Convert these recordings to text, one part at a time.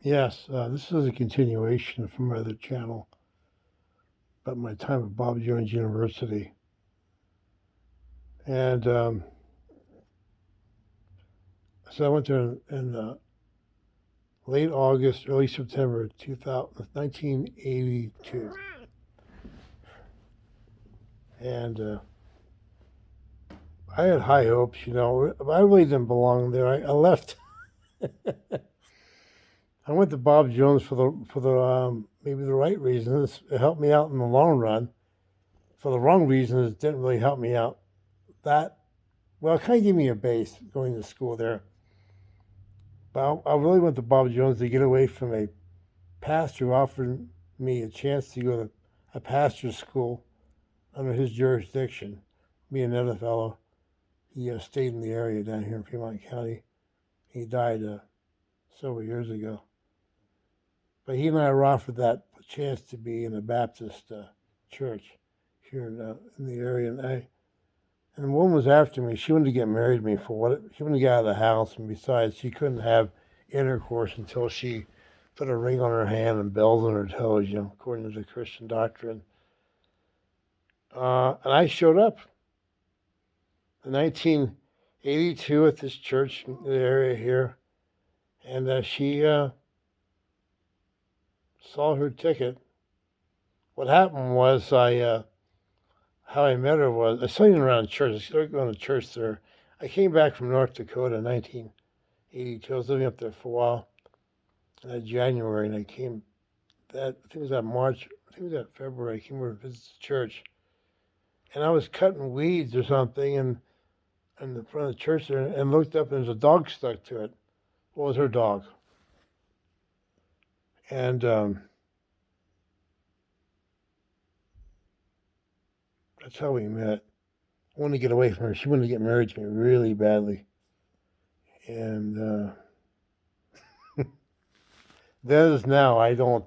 Yes, this is a continuation from my other channel about my time at Bob Jones University. And so I went there in late August, early September 2000, 1982. And I had high hopes, I really didn't belong there. I left. I went to Bob Jones for the maybe the right reasons. It helped me out in the long run. For the wrong reasons, it didn't really help me out. That Well, it kind of gave me a base going to school there. But I really went to Bob Jones to get away from a pastor who offered me a chance to go to a pastor's school under his jurisdiction. Me and another fellow, he stayed in the area down here in Fremont County. He died several years ago. But he and I were offered that chance to be in a Baptist church here in the area. And the woman was after me. She wanted to get married to me she wanted to get out of the house. And besides, she couldn't have intercourse until she put a ring on her hand and bells on her toes, according to the Christian doctrine. And I showed up in 1982 at this church in the area here. And she saw her ticket. What happened was how I met her was, I saw you around church. I started going to church there. I came back from North Dakota in 1982. I was living up there for a while. January, and I came I think it was that March, I think it was that February, I came over to visit the church. And I was cutting weeds or something in the front of the church there and looked up and there's a dog stuck to it. What was her dog? And that's how we met. I wanted to get away from her. She wanted to get married to me really badly. And then as now, I don't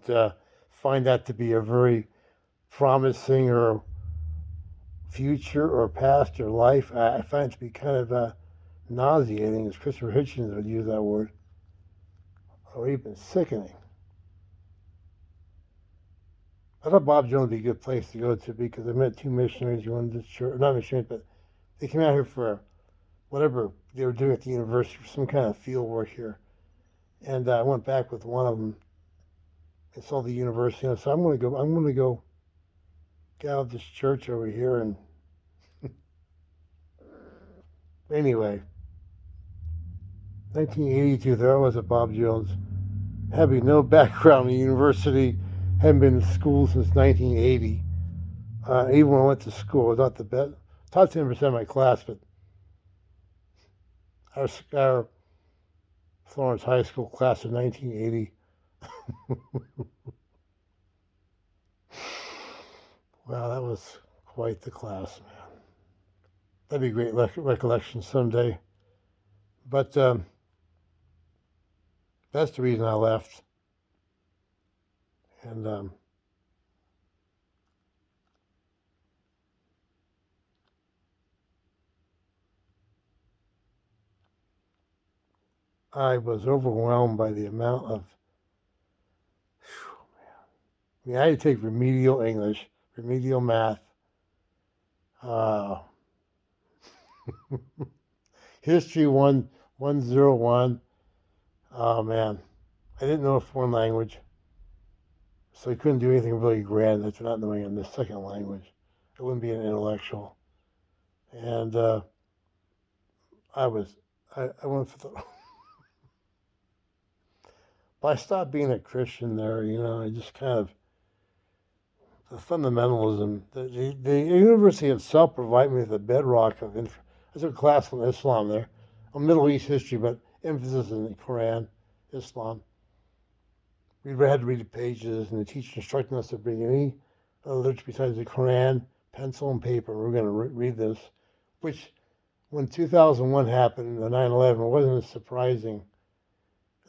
find that to be a very promising or future or past or life. I find it to be kind of nauseating, as Christopher Hitchens would use that word, or even sickening. I thought Bob Jones would be a good place to go to because I met two missionaries who went to church, not missionaries, but they came out here for whatever they were doing at the university, for some kind of field work here. And I went back with one of them and saw the university. And I said, I'm going to go get out of this church over here. And anyway, 1982, there I was at Bob Jones, having no background in the university, hadn't been in school since 1980. Even when I went to school, I was not the best. Taught 10% of my class, but our Florence High School class of 1980. Wow, that was quite the class, man. That'd be a great recollection someday. But that's the reason I left. And I was overwhelmed by the amount of, I had to take remedial English, remedial math, history 101. Oh man, I didn't know a foreign language, so I couldn't do anything really grand after not knowing in the second language. I wouldn't be an intellectual. And I went for the. But I stopped being a Christian there. I just kind of the fundamentalism. The university itself provided me with a bedrock of. I took a class on Islam there, on Middle East history, but emphasis in the Quran, Islam. We had to read the pages, and the teacher instructed us to bring any literature besides the Quran, pencil and paper. We're going to read this, which when 2001 happened, the 9/11, it wasn't as surprising.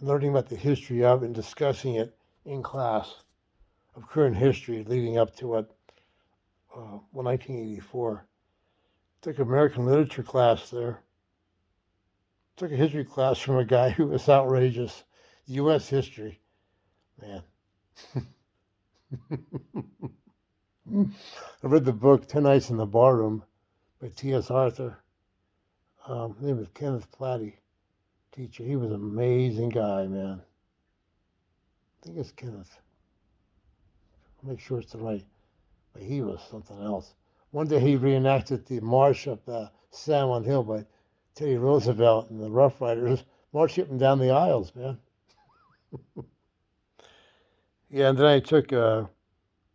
Learning about the history of and discussing it in class of current history leading up to 1984. Took American literature class there. Took a history class from a guy who was outrageous. U.S. history, man. I read the book 10 Nights in the Barroom by T.S. Arthur. His name was Kenneth Platty, teacher. He was an amazing guy, man. I think it's Kenneth. I'll make sure it's the right. But he was something else. One day he reenacted the march up San Juan Hill by Teddy Roosevelt and the Rough Riders marching up and down the aisles, man. Yeah, and then I took a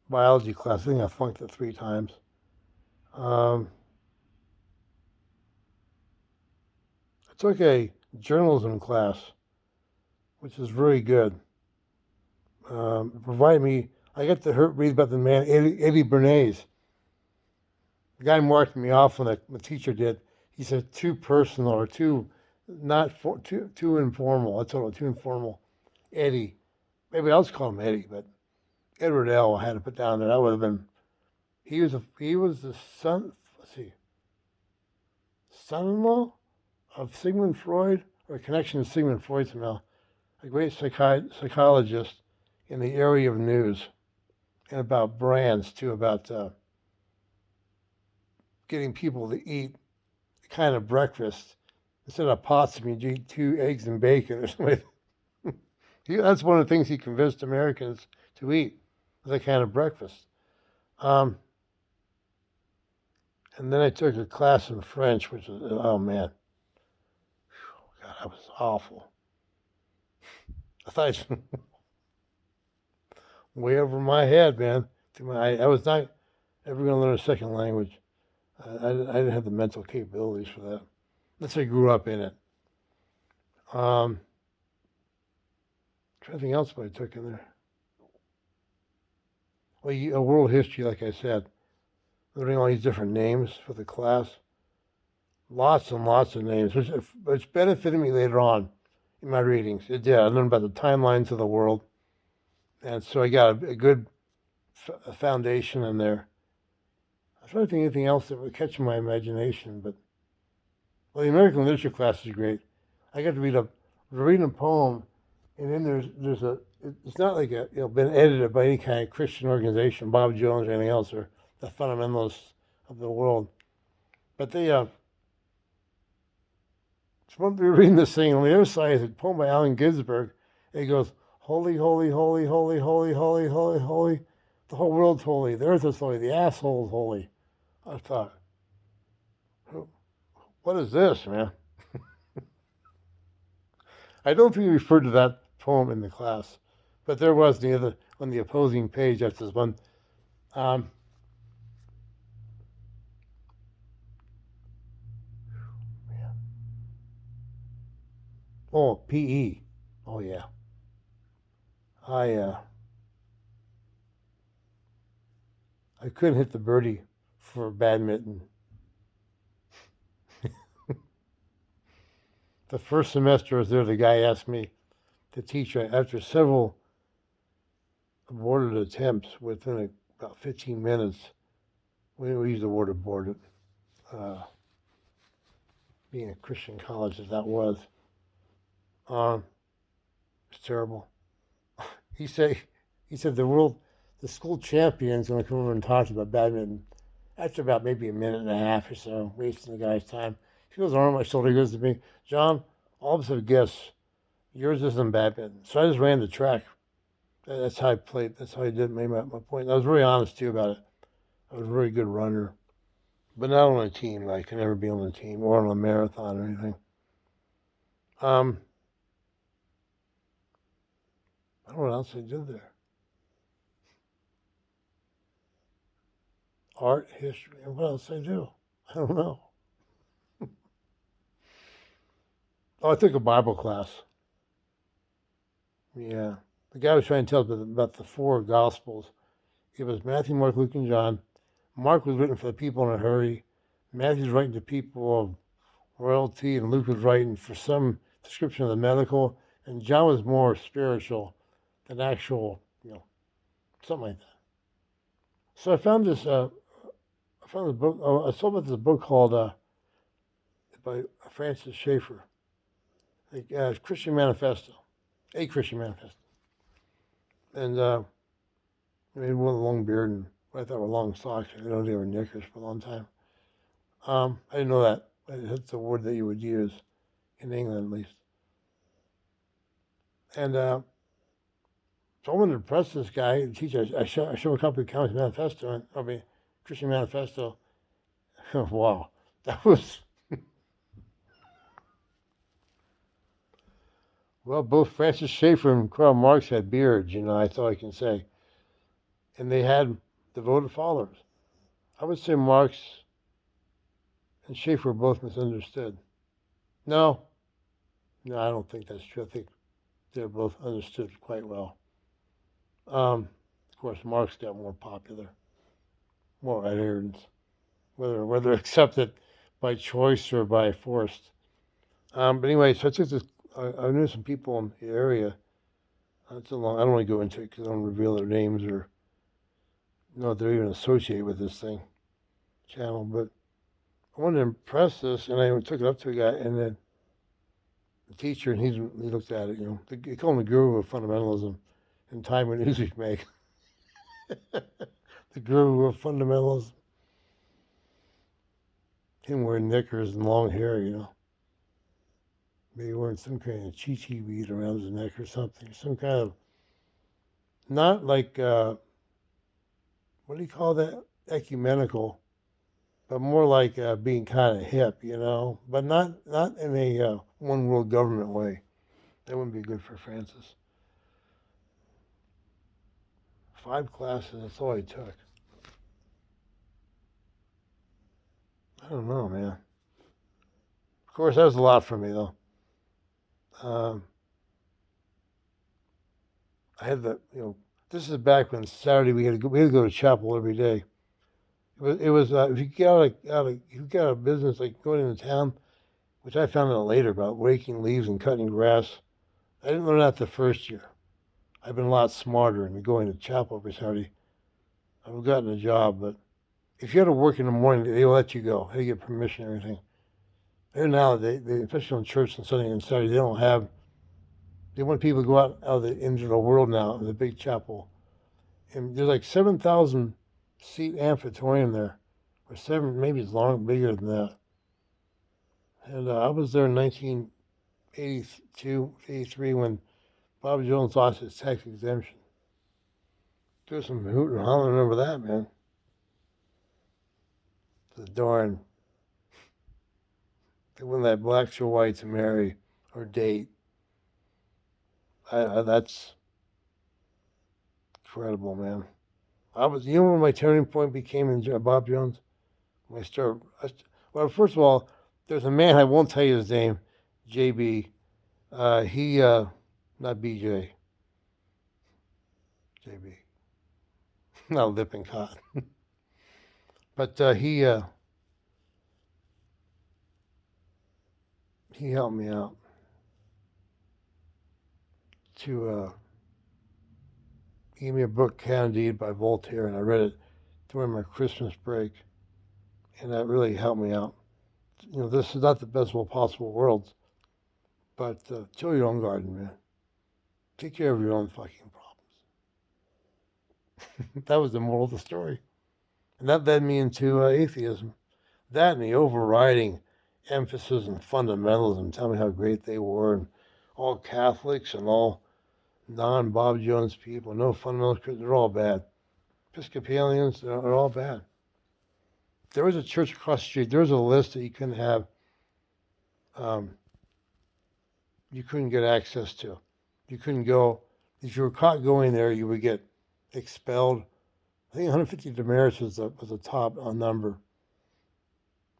biology class. I think I flunked it 3 times. I took a journalism class, which is very good. It provided me, I got to read about the man, Eddie Bernays. The guy marked me off when the teacher did. He said too personal or too informal. I told him too informal. Eddie. Maybe I'll just call him Eddie, but Edward L. I had to put down there. That would have been. He was the son. Let's see. Son-in-law of Sigmund Freud, or a connection to Sigmund Freud somehow. A great psychologist in the area of news, and about brands too, about getting people to eat the kind of breakfast instead of pots. You eat 2 eggs and bacon or something. That's one of the things he convinced Americans to eat, that kind of breakfast. And then I took a class in French, which was, oh man, God, that was awful. I thought way over my head, man. I was not ever going to learn a second language. I didn't have the mental capabilities for that. Unless I grew up in it. Anything else I took in there? Well, world history, like I said. Learning all these different names for the class. Lots and lots of names, which benefited me later on in my readings. It did. I learned about the timelines of the world. And so I got a good foundation in there. I was trying to think of anything else that would catch my imagination, but the American literature class is great. I got to read a poem, and then there's it's not like been edited by any kind of Christian organization, Bob Jones or anything else, or the fundamentalists of the world. But they we were reading this thing, on the other side is a poem by Allen Ginsberg, and he goes, holy, holy, holy, holy, holy, holy, holy, holy. The whole world's holy. The earth is holy. The asshole's holy. I thought, what is this, man? I don't think he referred to that poem in the class, but there was on the opposing page. That's this one. Oh, PE. Oh yeah. I couldn't hit the birdie for badminton. The first semester I was there, the guy asked me to teach. After several aborted attempts, within about 15 minutes, we used the word aborted, being a Christian college as that was. It's terrible. He said the school champion's going to come over and talk about badminton. After about maybe a minute and a half or so, wasting the guy's time, he goes on my shoulder. He goes to me, John, all of us have guessed. Yours isn't badminton. So I just ran the track. That's how I played. That's how I made my point. And I was very honest too about it. I was a very good runner, but not on a team. I could never be on a team or on a marathon or anything. I don't know what else I did there. Art, history, and what else I do? I don't know. I took a Bible class. Yeah. The guy was trying to tell us about the 4 Gospels. It was Matthew, Mark, Luke, and John. Mark was written for the people in a hurry. Matthew's writing to people of royalty, and Luke was writing for some description of the medical, and John was more spiritual than actual, something like that. So I found this. I found a book. I saw about this book called by Francis Schaeffer, Christian Manifesto. a Christian Manifesto. And he wore a long beard and what I thought were long socks. I know they were knickers for a long time. I didn't know that. That's a word that you would use in England, at least. And so I wanted to impress this guy, the teacher. I show a copy of Communist Manifesto, and Christian Manifesto. Wow, that was. Well, both Francis Schaeffer and Karl Marx had beards, that's all I can say. And they had devoted followers. I would say Marx and Schaeffer were both misunderstood. No, I don't think that's true. I think they're both understood quite well. Of course, Marx got more popular, more adherents, whether accepted by choice or by force. But anyway, so I took this. I knew some people in the area. It's a long. I don't want to go into it because I don't reveal their names or they're even associated with this channel. But I wanted to impress this, and I took it up to a guy, and then the teacher, and he looked at it. They call him the guru of fundamentalism, in time when music make. The guru of fundamentalism. Him wearing knickers and long hair, Maybe wearing some kind of chi-chi bead around his neck or something. Some kind of, not like, what do you call that? Ecumenical, but more like being kind of hip, But not in a one world government way. That wouldn't be good for Francis. 5 classes, that's all I took. I don't know, man. Of course, that was a lot for me, though. I had this is back when Saturday we had to go to chapel every day. It was if you get if you got a business like going into town, which I found out later about raking leaves and cutting grass. I didn't learn that the first year. I've been a lot smarter and going to chapel every Saturday. I've gotten a job, but if you had to work in the morning, they let you go. They get permission and everything. There now, they especially in church and Sunday and Saturday, they want people to go out into the world now in the big chapel. And there's like 7,000 seat amphitheater there, or maybe it's bigger than that. And I was there in 1982, 83 when Bob Jones lost his tax exemption. There's some hoot and hollering over that, man. The darn. They wouldn't let blacks or whites marry or date. That's incredible, man. When my turning point became in Bob Jones? When well, first of all, there's a man, I won't tell you his name, JB. Not BJ. JB. Not Lippincott. But he helped me out to he gave me a book, Candide by Voltaire, and I read it during my Christmas break, and that really helped me out. This is not the best of all possible worlds, but till your own garden, man. Take care of your own fucking problems. That was the moral of the story. And that led me into atheism. That and the overriding emphasis on fundamentalism, tell me how great they were, and all Catholics and all non-Bob Jones people, no fundamentalists, they're all bad. Episcopalians, they're all bad. There was a church across the street, there was a list that you couldn't have, you couldn't get access to. You couldn't go, if you were caught going there, you would get expelled. I think 150 demerits was the top number.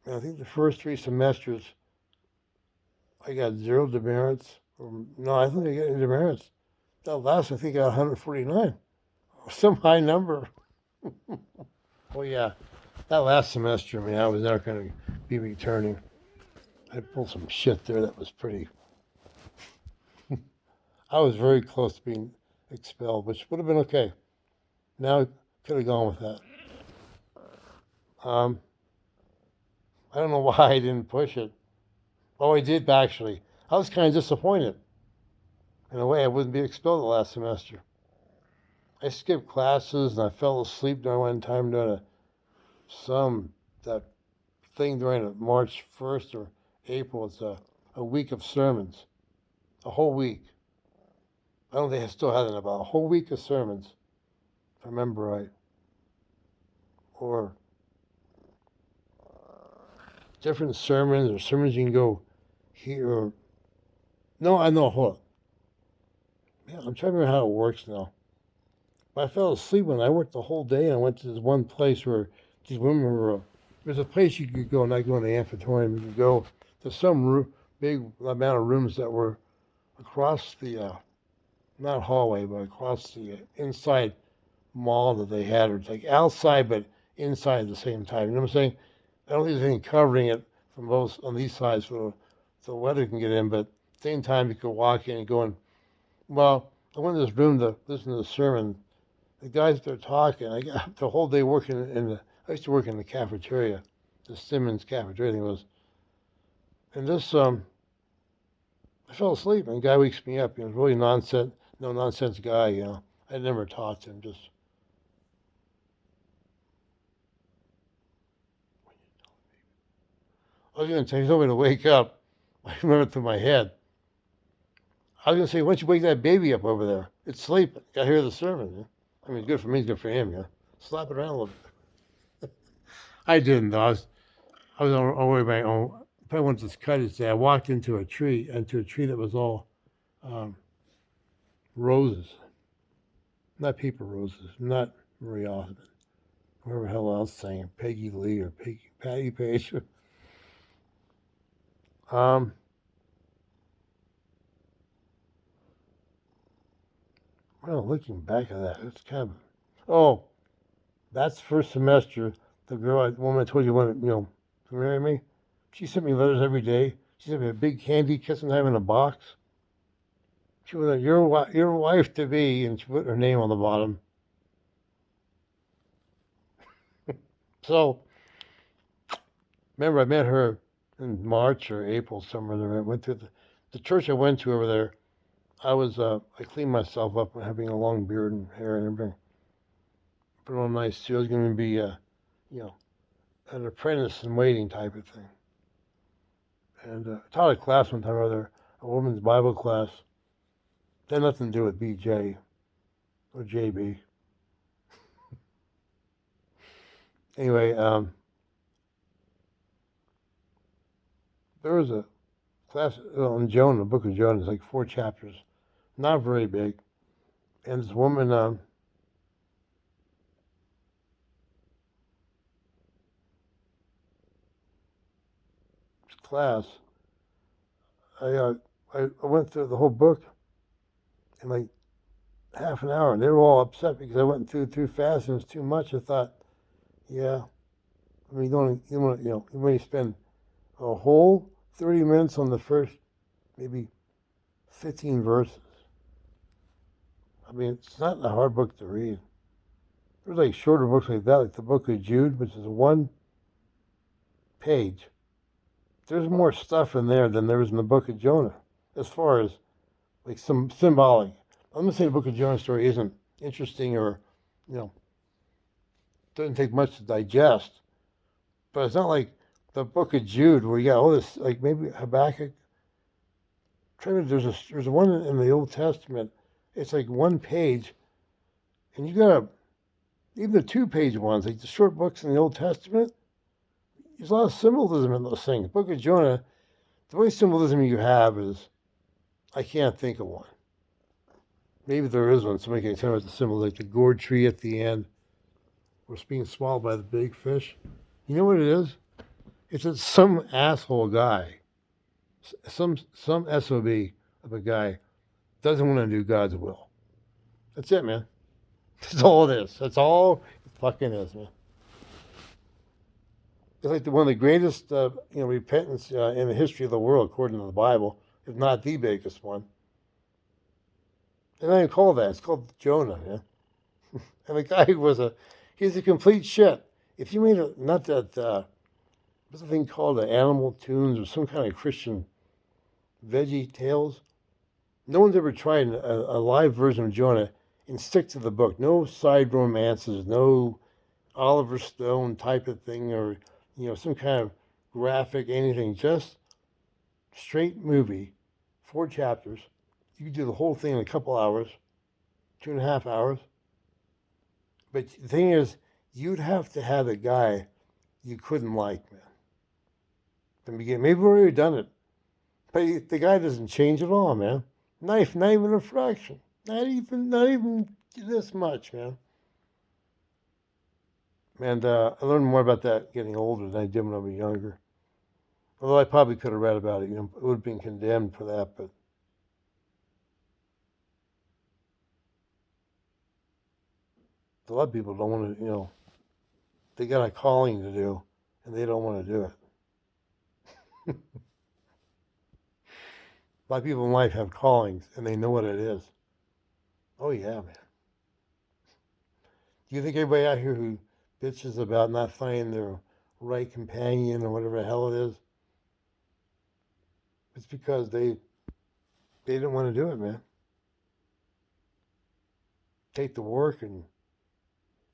And I think the first 3 semesters, I got 0 demerits. No, I think I got any demerits. That last, I think I got 149. Some high number. Oh, yeah. That last semester, I was never going to be returning. I pulled some shit there that was pretty. I was very close to being expelled, which would have been okay. Now, I could have gone with that. I don't know why I didn't push it. Oh, I did actually. I was kind of disappointed. In a way, I wouldn't be expelled the last semester. I skipped classes and I fell asleep during one time during that thing during March 1st or April. It's a week of sermons, a whole week. I don't think I still had it, about a whole week of sermons, if I remember right. Or different sermons, or sermons you can go here. Or, no, I know, hold on. Man, I'm trying to remember how it works now. But I fell asleep when I worked the whole day, and I went to this one place where these women were. There's a place you could go, not go in the amphitheater. You could go to some big amount of rooms that were across the, not hallway, but across the inside mall that they had. Or it's like outside, but inside at the same time. You know what I'm saying? I don't think there's anything covering it from both on these sides so the weather can get in, but at the same time you could walk in and go in. Well, I went to this room to listen to the sermon. The guys there talking. I got the whole day working I used to work in the cafeteria, the Simmons cafeteria thing was. And this, I fell asleep, and the guy wakes me up. He was really no nonsense guy, you know. I never talked to him, just. I was going to say, he told me to wake up. I remember it through my head. I was going to say, why don't you wake that baby up over there? It's sleeping. Got to hear the sermon. Yeah? I mean, it's good for me, it's good for him. Yeah? Slap it around a little bit. I didn't, though. I was on my my own. If I went to cut his day, I walked into a tree that was all roses. Not paper roses, not Marie Osmond. Whoever the hell else sang it, Peggy Lee or Patty Page. Well, looking back at that, it's kind of. Oh, that's first semester. The woman I told you wanted, to marry me. She sent me letters every day. She sent me a big candy kiss and have in a box. She was like, your wife to be, and she put her name on the bottom. So, remember, I met her in March or April, somewhere there. I went to the church I went to over there. I cleaned myself up having a long beard and hair and everything. Put on nice suit. I was going to be, an apprentice in waiting type of thing. And I taught a class one time or other, a women's Bible class. It had nothing to do with BJ or JB. Anyway, there was a class on Jonah, the book of Jonah. It's like 4 chapters, not very big. And this woman, class, I went through the whole book in like half an hour, and they were all upset because I went through too fast and it was too much. I thought, yeah, I mean, you may spend a whole 30 minutes on the first maybe 15 verses. I mean, it's not a hard book to read. There's like shorter books like that, like the book of Jude, which is 1 page. There's more stuff in there than there is in the book of Jonah, as far as like some symbolic. I'm not saying the book of Jonah story isn't interesting or, doesn't take much to digest, but it's not like the book of Jude where you got all this, like maybe Habakkuk. There's one in the Old Testament. It's like 1 page, and you got even the 2-page ones, like the short books in the Old Testament. There's a lot of symbolism in those things. The book of Jonah, the only symbolism you have is, I can't think of one. Maybe there is one. Somebody can tell me what the symbol, like the gourd tree at the end, where it's being swallowed by the big fish. You know what it is? It's that some asshole guy, some SOB of a guy, doesn't want to do God's will. That's it, man. That's all it is. That's all it fucking is, man. It's like one of the greatest, repentance in the history of the world, according to the Bible, if not the biggest one. And I didn't call that. It's called Jonah, man. And the guy he's a complete shit. If you made what's the thing called, the Animal Tunes or some kind of Christian Veggie Tales? No one's ever tried a live version of Jonah and stick to the book. No side romances, no Oliver Stone type of thing, or some kind of graphic anything. Just straight movie, 4 chapters. You could do the whole thing in a couple hours, 2.5 hours. But the thing is, you'd have to have a guy you couldn't like, man. From the beginning, maybe we've already done it, but the guy doesn't change at all, man. Not even a fraction. Not even this much, man. And I learned more about that getting older than I did when I was younger. Although I probably could have read about it, it would have been condemned for that, but a lot of people don't want to, they got a calling to do, and they don't want to do it. A lot of people in life have callings, and they know what it is. Oh, yeah, man. Do you think everybody out here who bitches about not finding their right companion or whatever the hell it is, it's because they didn't want to do it, man. Take the work and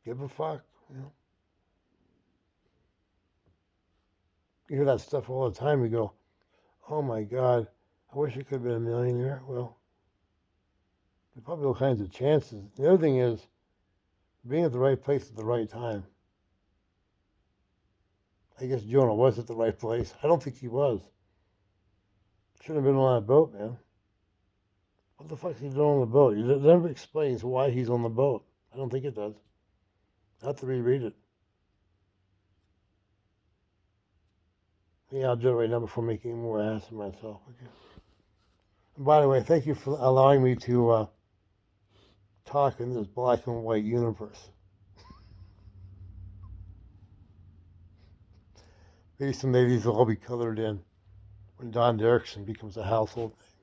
give a fuck, You hear that stuff all the time. You go, oh my God, I wish I could have been a millionaire. Well, there's probably all kinds of chances. The other thing is being at the right place at the right time. I guess Jonah was at the right place. I don't think he was. Shouldn't have been on that boat, man. What the fuck is he doing on the boat? It never explains why he's on the boat. I don't think it does. I have to reread it. Yeah, I'll do it right now before making more ass of myself. Okay. And by the way, thank you for allowing me to talk in this black and white universe. Maybe someday these will all be colored in when Don Derrickson becomes a household name.